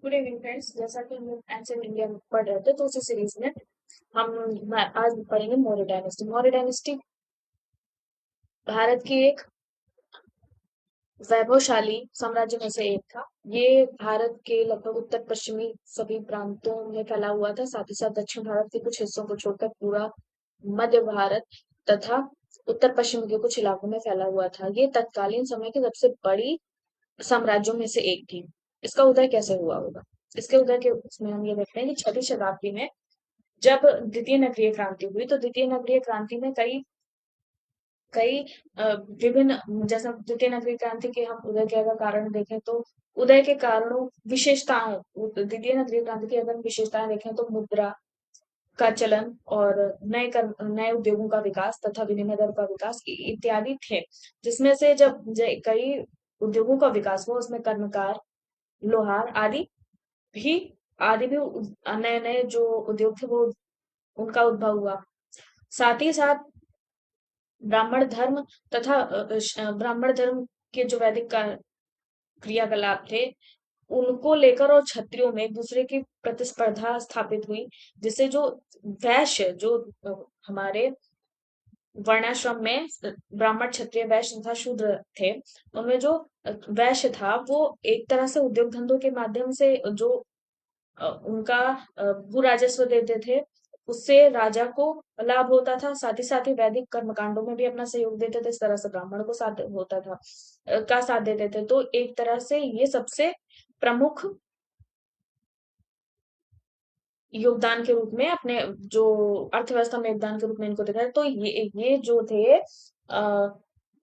Good evening friends. जैसा कि हम एंशिएंट इंडिया में पढ़ रहे थे तो उसी सीरीज में आज पढ़ेंगे मौर्य डायनेस्टी। मौर्य डायनेस्टी भारत की एक वैभवशाली साम्राज्य में से एक था। ये भारत के लगभग उत्तर पश्चिमी सभी प्रांतों में फैला हुआ था। साथ ही साथ दक्षिण भारत के कुछ हिस्सों को छोड़कर पूरा मध्य भारत तथा उत्तर पश्चिम के कुछ इलाकों में फैला हुआ था। ये तत्कालीन समय की सबसे बड़ी साम्राज्यों में से एक थी। इसका उदय कैसे हुआ होगा? इसके उदय के उसमें हम ये देखते हैं कि 6वीं शताब्दी में जब द्वितीय नगरीय क्रांति हुई तो द्वितीय नगरीय क्रांति में कई कई विभिन्न, जैसे द्वितीय नगरीय क्रांति के हम उदय के अगर कारण देखें तो उदय के कारणों विशेषताओं द्वितीय नगरीय क्रांति की अगर विशेषताएं देखें तो मुद्रा का चलन और नए उद्योगों का विकास तथा विनिमय दर का विकास इत्यादि थे। जिसमें से जब कई उद्योगों का विकास हुआ उसमें कर्मकार, लोहार भी आदि भी नए नए जो उद्योग थे वो उनका उद्भव हुआ। साथ ही साथ ब्राह्मण धर्म तथा ब्राह्मण धर्म के जो वैदिक क्रियाकलाप थे उनको लेकर और क्षत्रियों में एक दूसरे की प्रतिस्पर्धा स्थापित हुई, जिससे जो वैश्य जो हमारे वर्णाश्रम में ब्राह्मण, क्षत्रिय, वैश्य तथा शूद्र थे, उनमें जो वैश्य था वो एक तरह से उद्योग धंधों के माध्यम से जो उनका भू राजस्व देते थे, उससे राजा को लाभ होता था। साथ ही वैदिक कर्मकांडों में भी अपना सहयोग देते थे। इस तरह से ब्राह्मण को साथ होता था, का साथ देते थे। तो एक तरह से ये सबसे प्रमुख योगदान के रूप में अपने जो अर्थव्यवस्था में योगदान के रूप में इनको देखा है। तो ये जो थे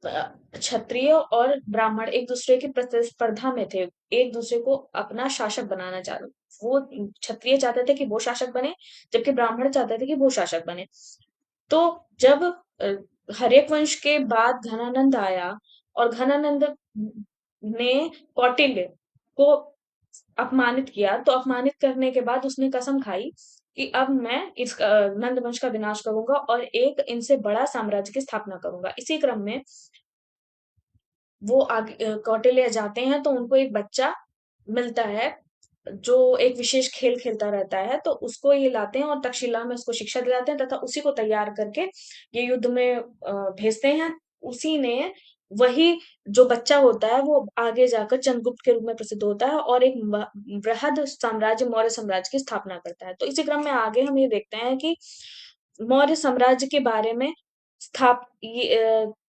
क्षत्रिय और ब्राह्मण एक दूसरे की प्रतिस्पर्धा में थे, एक दूसरे को अपना शासक बनाना चाह रहे। वो क्षत्रिय चाहते थे कि वो शासक बने, जबकि ब्राह्मण चाहते थे कि वो शासक बने। तो जब हर्यक वंश के बाद घनानंद आया और घनानंद ने कौटिल्य को अपमानित किया, तो अपमानित करने के बाद उसने कसम खाई कि अब मैं इस नंद वंश का विनाश करूंगा और एक इनसे बड़ा साम्राज्य की स्थापना करूंगा। इसी क्रम में वो आगे कौटिल्य जाते हैं तो उनको एक बच्चा मिलता है जो एक विशेष खेल खेलता रहता है, तो उसको ये लाते हैं और तक्षशिला में उसको शिक्षा दिलाते हैं तथा उसी को तैयार करके ये युद्ध में भेजते हैं। उसी ने वही जो बच्चा होता है वो आगे जाकर चंद्रगुप्त के रूप में प्रसिद्ध होता है और एक बृहद साम्राज्य मौर्य साम्राज्य की स्थापना करता है। तो इसी क्रम में आगे हम ये देखते हैं कि मौर्य साम्राज्य के बारे में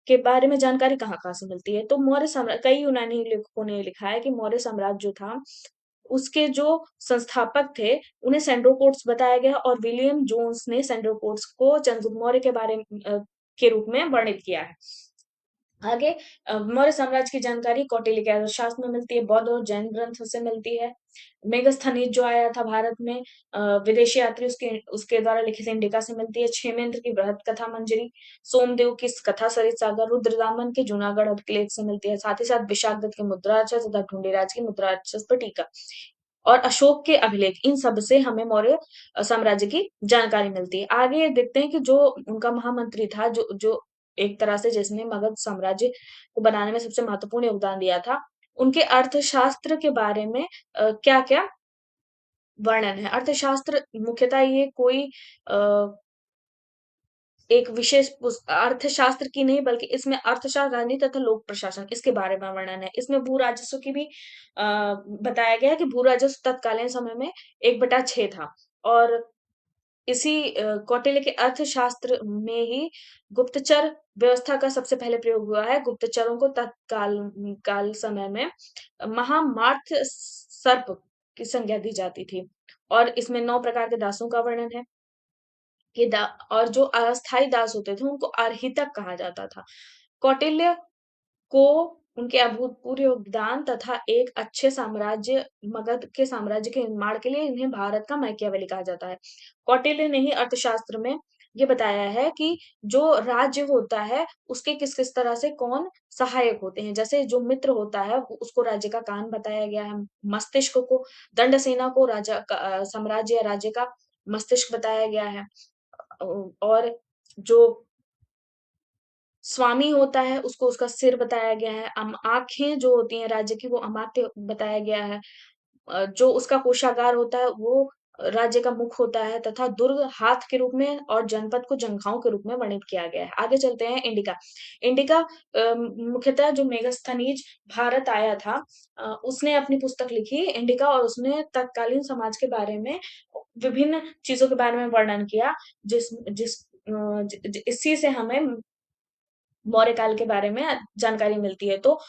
के बारे में जानकारी कहाँ-कहाँ से मिलती है। तो मौर्य साम्राज्य, कई यूनानी लेखकों ने लिखा है कि मौर्य साम्राज्य जो था उसके जो संस्थापक थे उन्हें सेंड्रोकोट्स बताया गया और विलियम जोन्स ने सेंड्रोकोट्स को चंद्रगुप्त मौर्य के बारे में के रूप में वर्णित किया है। आगे मौर्य साम्राज्य की जानकारी कौटिल्य के अर्थशास्त्र में मिलती है, बौद्ध और जैन ग्रंथों से मिलती है। मेगस्थनीज जो आया था भारत में विदेशी यात्री उसके उसके द्वारा लिखित इंडिका से मिलती है। क्षेमेंद्र की बृहत कथा मंजरी, सोमदेव की कथा सरित सागर, रुद्रदामन के जूनागढ़ अभिलेख से मिलती है। साथ ही साथ विशाखदत्त के मुद्राक्षर तथा ढूंढीराज की मुद्राक्षर पर टीका और अशोक के अभिलेख, इन सब से हमें मौर्य साम्राज्य की जानकारी मिलती है। आगे देखते हैं कि जो उनका महामंत्री था, जो जो एक तरह से जिसने मगध साम्राज्य को बनाने में सबसे महत्वपूर्ण योगदान दिया था, उनके अर्थशास्त्र के बारे में क्या-क्या वर्णन है। अर्थशास्त्र मुख्यतः ये कोई अ, एक विशेष अर्थशास्त्र की नहीं बल्कि इसमें अर्थशास्त्र, राजनीति तथा लोक प्रशासन इसके बारे में वर्णन है। इसमें भू राजस्व की भी बताया गया है कि भू राजस्व तत्कालीन समय में 1/6 था और इसी कौटिल्य के अर्थशास्त्र में ही गुप्तचर व्यवस्था का सबसे पहले प्रयोग हुआ है। गुप्तचरों को तत्काल काल समय में महामार्थ सर्प की संज्ञा दी जाती थी और इसमें 9 प्रकार के दासों का वर्णन है। कि दा और जो अस्थाई दास होते थे उनको अर्हितक कहा जाता था। कौटिल्य को उनके अभूतपूर्व योगदान तथा एक अच्छे साम्राज्य, मगध के साम्राज्य के निर्माण के लिए इन्हें भारत का मैकियावेली कहा जाता है। कौटिल्य ने ही अर्थशास्त्र में ये बताया है कि जो राज्य होता है उसके किस-किस तरह से कौन सहायक होते हैं। जैसे जो मित्र होता है उसको राज्य का कान बताया गया है, मस्तिष्क को, दंड सेना को राजा का साम्राज्य या राज्य का मस्तिष्क बताया गया है। और जो स्वामी होता है उसको उसका सिर बताया गया है। आँखें जो होती हैं राज्य की वो अमात्य बताया गया है। जो उसका कोषागार होता है वो राज्य का मुख होता है तथा दुर्ग हाथ के रूप में और जनपद को जंघाओं के रूप में वर्णित किया गया है। आगे चलते हैं इंडिका। इंडिका मुख्यतः जो मेगास्थनीज भारत आया था, उसने अपनी पुस्तक लिखी इंडिका, और उसने तत्कालीन समाज के बारे में विभिन्न चीजों के बारे में वर्णन किया, जिस जिस इसी से हमें मौर्य काल के बारे में जानकारी मिलती है। तो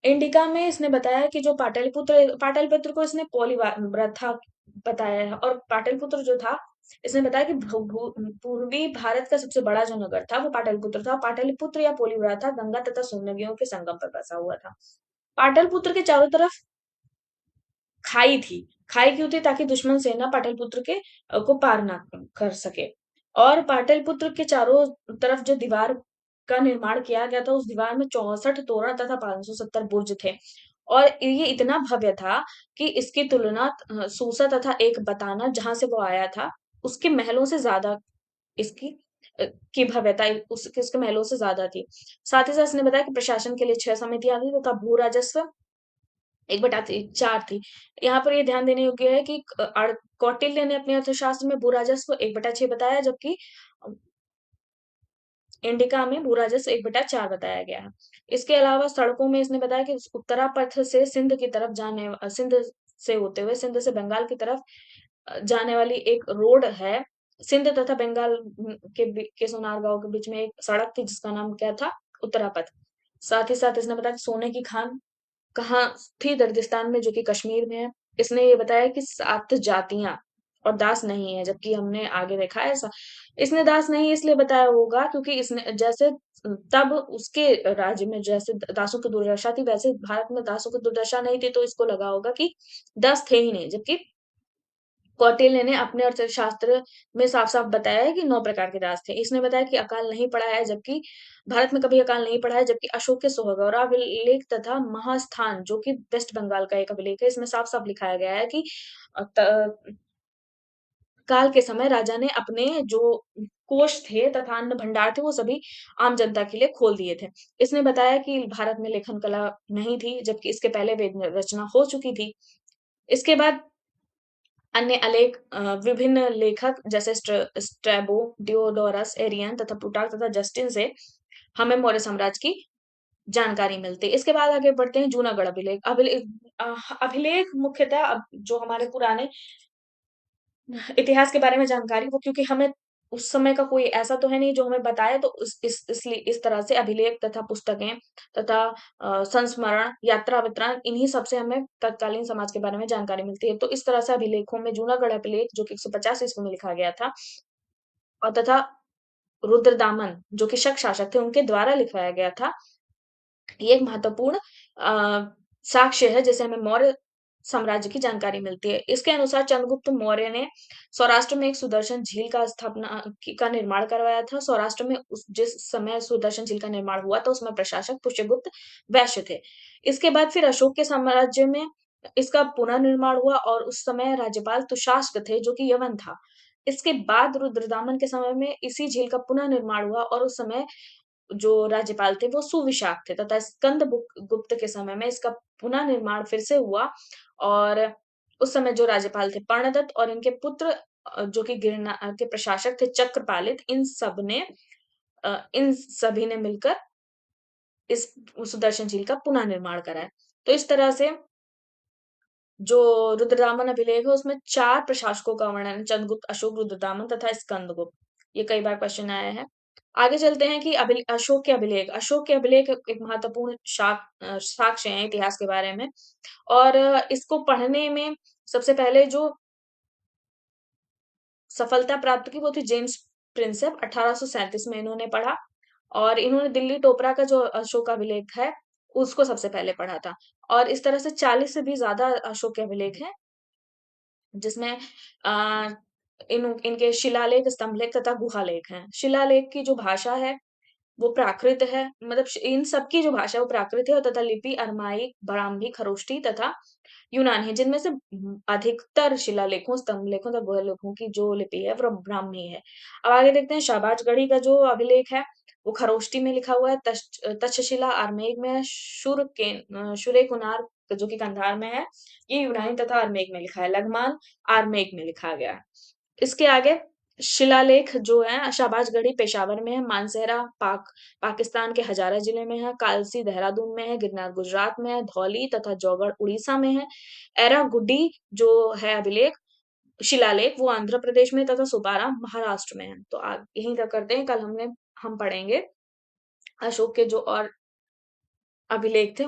इंडिका में इसने बताया कि जो पाटलिपुत्र पाटलिपुत्र को इसने प्रथा बताया है, और पाटलिपुत्र जो था, इसने बताया कि पूर्वी भारत का सबसे बड़ा जो नगर था वो पाटलिपुत्र था। पाटलिपुत्र या पोलिवरा था, गंगा तथा सोन नदियों के संगम पर बसा हुआ था। पाटलिपुत्र के चारों तरफ खाई थी। खाई क्यों थी? ताकि दुश्मन सेना पाटलिपुत्र के को पार ना कर सके। और पाटलिपुत्र के चारों तरफ जो दीवार का निर्माण किया गया था, उस दीवार में 64 तोरण तथा 570 बुर्ज थे, और ये इतना भव्य था कि इसकी तुलना सूसा तथा एक बताना जहां से वो आया था उसके महलों से ज्यादा इसकी की भव्यता उसके महलों से ज्यादा थी। साथ ही साथ इसने बताया कि प्रशासन के लिए 6 समितियां थी तथा भू राजस्व 1/4 थी। यहाँ पर ये ध्यान देने योग्य है कि कौटिल्य ने अपने अर्थशास्त्र में भू राजस्व 1/6 बताया, जबकि इंडिका में भू राजस्व 1/4 बताया गया है। इसके अलावा सड़कों में इसने बताया कि उत्तरापथ से सिंध की तरफ सिंध से होते हुए सिंध से बंगाल की तरफ जाने वाली एक रोड है। सिंध तथा बंगाल के सोनार गांव के बीच में एक सड़क थी जिसका नाम क्या था? उत्तरापथ। साथ ही साथ इसने बताया कि सोने की खान कहाँ थी? दर्दिस्तान में, जो कि कश्मीर में है। इसने ये बताया कि 7 जातियाँ और दास नहीं है, जबकि हमने आगे देखा है ऐसा। इसने दास नहीं इसलिए बताया होगा क्योंकि इसने जैसे तब उसके राज्य में जैसे दासों की दुर्दशा थी, वैसे भारत में दासों की दुर्दशा नहीं थी, तो इसको लगा होगा कि दास थे ही नहीं। जबकि कौटिल्य ने अपने अर्थशास्त्र में साफ-साफ बताया है कि 9 प्रकार के दास थे। इसने बताया कि अकाल नहीं पड़ा है, जबकि भारत में कभी अकाल नहीं पड़ा है, जबकि अशोक के सोहगौराभिलेख तथा महास्थान, जो कि वेस्ट बंगाल का एक अभिलेख है, इसमें साफ-साफ लिखाया गया है कि काल के समय राजा ने अपने जो कोष थे तथा अन्न भंडार थे वो सभी आम जनता के लिए खोल दिए थे। इसने बताया कि भारत में लेखन कला नहीं थी, जबकि इसके पहले वेद रचना हो चुकी थी। इसके बाद अन्य विभिन्न लेखक जैसे स्ट्रैबो, डियोडोरस, एरियन तथा प्लूटार्क तथा जस्टिन से हमें मौर्य साम्राज्य की जानकारी मिलती है। इसके बाद आगे बढ़ते हैं जूनागढ़ अभिलेख। अभिलेख मुख्यतः जो हमारे पुराने इतिहास के बारे में जानकारी, वो क्योंकि हमें उस समय का कोई ऐसा तो है नहीं जो हमें बताए, तो इसलिए इस तरह से अभिलेख तथा पुस्तकें तथा संस्मरण, यात्रा विवरण, इन्हीं सब से हमें तत्कालीन समाज के बारे में जानकारी मिलती है। तो इस तरह से अभिलेखों में जूनागढ़ अभिलेख, जो कि 150 ईस्वी में लिखा गया था, और तथा रुद्रदामन, जो कि शक शासक थे, उनके द्वारा लिखवाया गया था। ये एक महत्वपूर्ण साक्ष्य है जिससे हमें मौर्य साम्राज्य की जानकारी मिलती है। इसके अनुसार चंद्रगुप्त मौर्य ने सौराष्ट्र में एक सुदर्शन झील का निर्माण करवाया था। सौराष्ट्र में जिस समय सुदर्शन झील का निर्माण हुआ था, उसमें प्रशासक पुष्यगुप्त वैश्य थे। इसके बाद फिर अशोक के साम्राज्य में इसका पुनर्निर्माण हुआ, और उस समय राज्यपाल तुषास्क थे, जो कि यवन था। इसके बाद रुद्रदामन के समय में इसी झील का पुनः निर्माण हुआ, और उस समय जो राज्यपाल थे वो सुविशाख थे, तथा स्कंद गुप्त के समय में इसका पुनः निर्माण फिर से हुआ, और उस समय जो राज्यपाल थे पर्णदत्त, और इनके पुत्र जो कि गिरनार के प्रशासक थे चक्रपालित, इन सभी ने मिलकर इस सुदर्शन झील का पुनः निर्माण करा है। तो इस तरह से जो रुद्रदामन अभिलेख है उसमें 4 प्रशासकों का वर्णन है, चंद्रगुप्त, अशोक, रुद्रदामन तथा स्कंदगुप्त। ये कई बार क्वेश्चन आया है। आगे चलते हैं कि अशोक के अभिलेख। अशोक के अभिलेख एक महत्वपूर्ण साक्ष्य हैं इतिहास के बारे में, और इसको पढ़ने में सबसे पहले जो सफलता प्राप्त की वो थी जेम्स प्रिंसेप, 1837 में इन्होंने पढ़ा, और इन्होंने दिल्ली टोपरा का जो अशोक अभिलेख है उसको सबसे पहले पढ़ा था। और इस तरह से 40 से भी ज्यादा अशोक के अभिलेख हैं, जिसमें अ, इनके शिलालेख, स्तंभलेख तथा गुहालेख हैं। शिलालेख की जो भाषा है वो प्राकृत है, मतलब इन सबकी जो भाषा है वो प्राकृत है, और तथा लिपि अरमाइक, ब्राह्मी, खरोष्टी तथा यूनानी है, जिनमें से अधिकतर शिलालेखों, स्तंभलेखों तथा गुहालेखों की जो लिपि है वो ब्राह्मी है। अब आगे देखते हैं शाबाजगढ़ी का जो अभिलेख है वो खरोष्टी में लिखा हुआ है, तक्षशिला आर्मेय में है, शुरेकुनार जो कि कंधार में है, ये यूनानी तथा अरमेक में लिखा है। लघुमान अरमेक में लिखा गया है। इसके आगे शिलालेख जो है शाहबाज गढ़ी पेशावर में है, मानसेहरा पाकिस्तान के हजारा जिले में है, कालसी देहरादून में है, गिरनार गुजरात में है, धौली तथा जौगढ़ उड़ीसा में है, एरागुड्डी जो है अभिलेख शिलालेख वो आंध्र प्रदेश में तथा सुपारा महाराष्ट्र में है। तो यहीं तक करते हैं। कल हम पढ़ेंगे अशोक के जो और अभिलेख थे